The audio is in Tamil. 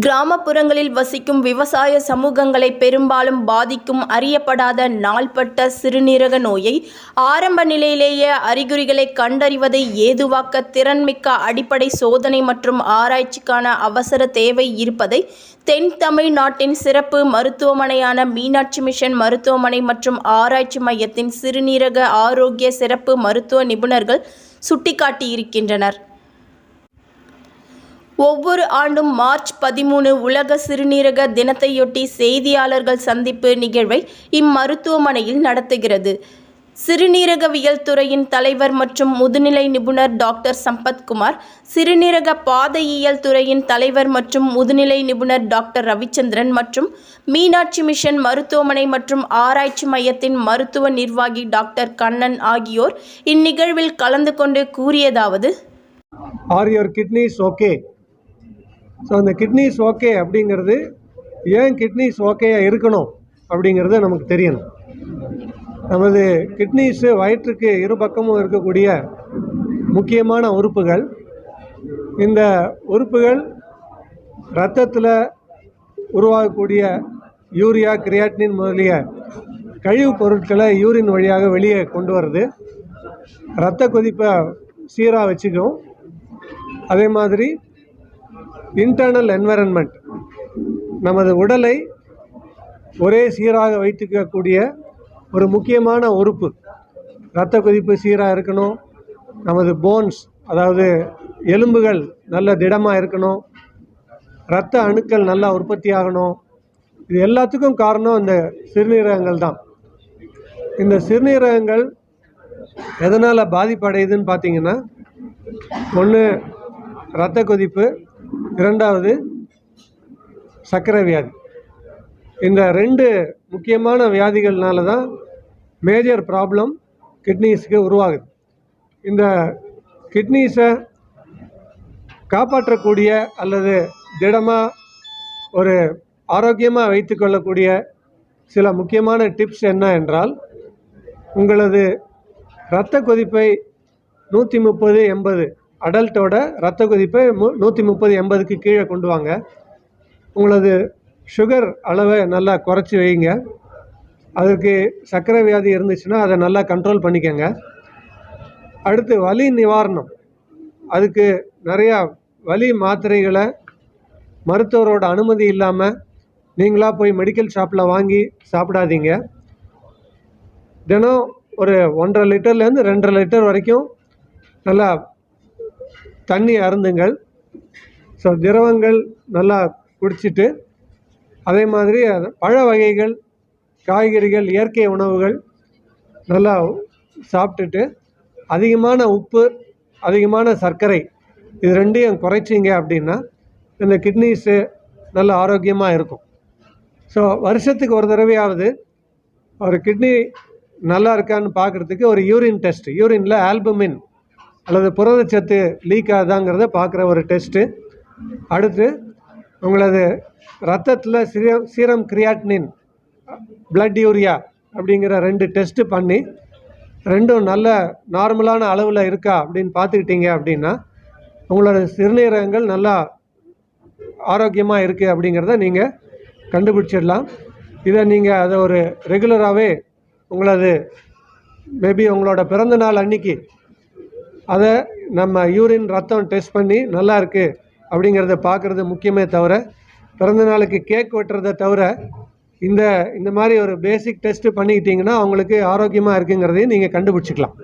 கிராமப்புறங்களில் வசிக்கும் விவசாய சமூகங்களை பெரும்பாலும் பாதிக்கும் அறியப்படாத நாள்பட்ட சிறுநீரக நோயை ஆரம்ப நிலையிலேயே அறிகுறிகளை கண்டறிவதை ஏதுவாக்க திறன்மிக்க அடிப்படை சோதனை மற்றும் ஆராய்ச்சிக்கான அவசர தேவை இருப்பதை தென் தமிழ்நாட்டின் சிறப்பு மருத்துவமனையான மீனாட்சி மிஷன் மருத்துவமனை மற்றும் ஆராய்ச்சி மையத்தின் சிறுநீரக ஆரோக்கிய சிறப்பு மருத்துவ நிபுணர்கள் சுட்டிக்காட்டியிருக்கின்றனர். ஒவ்வொரு ஆண்டும் மார்ச் 13 உலக சிறுநீரக தினத்தையொட்டி செய்தியாளர்கள் சந்திப்பு நிகழ்வை இம்மருத்துவமனையில் நடத்துகிறது. சிறுநீரகவியல் துறையின் தலைவர் மற்றும் முதுநிலை நிபுணர் டாக்டர் சம்பத்குமார், சிறுநீரக பாதையியல் துறையின் தலைவர் மற்றும் முதுநிலை நிபுணர் டாக்டர் ரவிச்சந்திரன் மற்றும் மீனாட்சி மிஷன் மருத்துவமனை மற்றும் ஆராய்ச்சி மையத்தின் மருத்துவ நிர்வாகி டாக்டர் கண்ணன் ஆகியோர் இந்நிகழ்வில் கலந்து கொண்டு கூறியதாவது: Are your kidneys okay? So அந்த கிட்னிஸ் ஓகே அப்படிங்கிறது ஏன் கிட்னிஸ் ஓகேயாக இருக்கணும் அப்படிங்கிறது நமக்கு தெரியணும். நமது கிட்னிஸு வயிற்றுக்கு இரு பக்கமும் இருக்கக்கூடிய முக்கியமான உறுப்புகள். இந்த உறுப்புகள் இரத்தத்தில் உருவாகக்கூடிய யூரியா, கிரியாட்டினின் முதலிய கழிவுப் பொருட்களை யூரின் வழியாக வெளியே கொண்டு வருது. இரத்த கொதிப்பை சீராக வச்சுக்கும். அதே மாதிரி இன்டர்னல் என்வைரன்மெண்ட், நமது உடலை ஒரே சீராக வைத்துக்கக்கூடிய ஒரு முக்கியமான உறுப்பு. இரத்த கொதிப்பு சீராக இருக்கணும். நமது போன்ஸ், அதாவது எலும்புகள் நல்ல திடமாக இருக்கணும். இரத்த அணுக்கள் நல்லா உற்பத்தி ஆகணும். இது எல்லாத்துக்கும் காரணம் இந்த சிறுநீரகங்கள் தான். இந்த சிறுநீரகங்கள் எதனால் பாதிப்படையுதுன்னு பார்த்தீங்கன்னா, ஒன்று இரத்த கொதிப்பு, இரண்டாவது சர்க்கரை வியாதி. இந்த ரெண்டு முக்கியமான வியாதிகள்னால தான் மேஜர் ப்ராப்ளம் கிட்னிஸுக்கு உருவாகுது. இந்த கிட்னிஸை காப்பாற்றக்கூடிய அல்லது திடமாக ஒரு ஆரோக்கியமாக வைத்துக்கொள்ளக்கூடிய சில முக்கியமான டிப்ஸ் என்ன என்றால், உங்களது இரத்த கொதிப்பை 130/80, அடல்ட்டோட இரத்த கொதிப்பை 130/80க்கு கீழே கொண்டு வாங்க. உங்களது சுகர் அளவை நல்லா குறைச்சி வைங்க. அதுக்கு சர்க்கரை வியாதி இருந்துச்சுன்னா அதை நல்லா கண்ட்ரோல் பண்ணிக்கங்க. அடுத்து வலி நிவாரணம். அதுக்கு நிறையா வலி மாத்திரைகளை மருத்துவரோட அனுமதி இல்லாமல் நீங்களாக போய் மெடிக்கல் ஷாப்பில் வாங்கி சாப்பிடாதீங்க. தினம் ஒரு 1.5 லிட்டர்லேருந்து 2.5 லிட்டர் வரைக்கும் நல்லா தண்ணி அருந்துங்கள். ஸோ திரவங்கள் நல்லா குடிச்சிட்டு, அதே மாதிரி பழ வகைகள், காய்கறிகள், இயற்கை உணவுகள் நல்லா சாப்பிட்டுட்டு, அதிகமான உப்பு, அதிகமான சர்க்கரை இது ரெண்டையும் குறைச்சிங்க அப்படின்னா இந்த கிட்னிஸு நல்ல ஆரோக்கியமாக இருக்கும். ஸோ வருஷத்துக்கு ஒரு தடவையாவது ஒரு கிட்னி நல்லா இருக்கான்னு பார்க்குறதுக்கு ஒரு யூரின் டெஸ்ட், யூரினில் ஆல்புமின் அல்லது புரதச்சத்து லீக் ஆகுதாங்கிறத பார்க்குற ஒரு டெஸ்ட்டு. அடுத்து உங்களது ரத்தத்தில் சீரம் கிரியாட்டினின், பிளட் யூரியா அப்படிங்கிற 2 டெஸ்ட்டு பண்ணி ரெண்டும் நல்ல நார்மலான அளவில் இருக்கா அப்படின்னு பார்த்துக்கிட்டீங்க அப்படின்னா உங்களோட சிறுநீரகங்கள் நல்லா ஆரோக்கியமாக இருக்குது அப்படிங்கிறத நீங்கள் கண்டுபிடிச்சிடலாம். இதை நீங்கள் அதை ஒரு ரெகுலராகவே உங்களது மேபி உங்களோட பிறந்த நாள் அன்னைக்கு அதை நம்ம யூரின் ரத்தம் டெஸ்ட் பண்ணி நல்லா இருக்குது அப்படிங்கிறத பார்க்குறது முக்கியமே தவிர, பிறந்த நாளுக்கு கேக் வெட்டுறதை தவிர இந்த மாதிரி ஒரு பேசிக் டெஸ்ட்டு பண்ணிக்கிட்டிங்கன்னா அவங்களுக்கு ஆரோக்கியமாக இருக்குங்கிறதையும் நீங்கள் கண்டுபிடிச்சிக்கலாம்.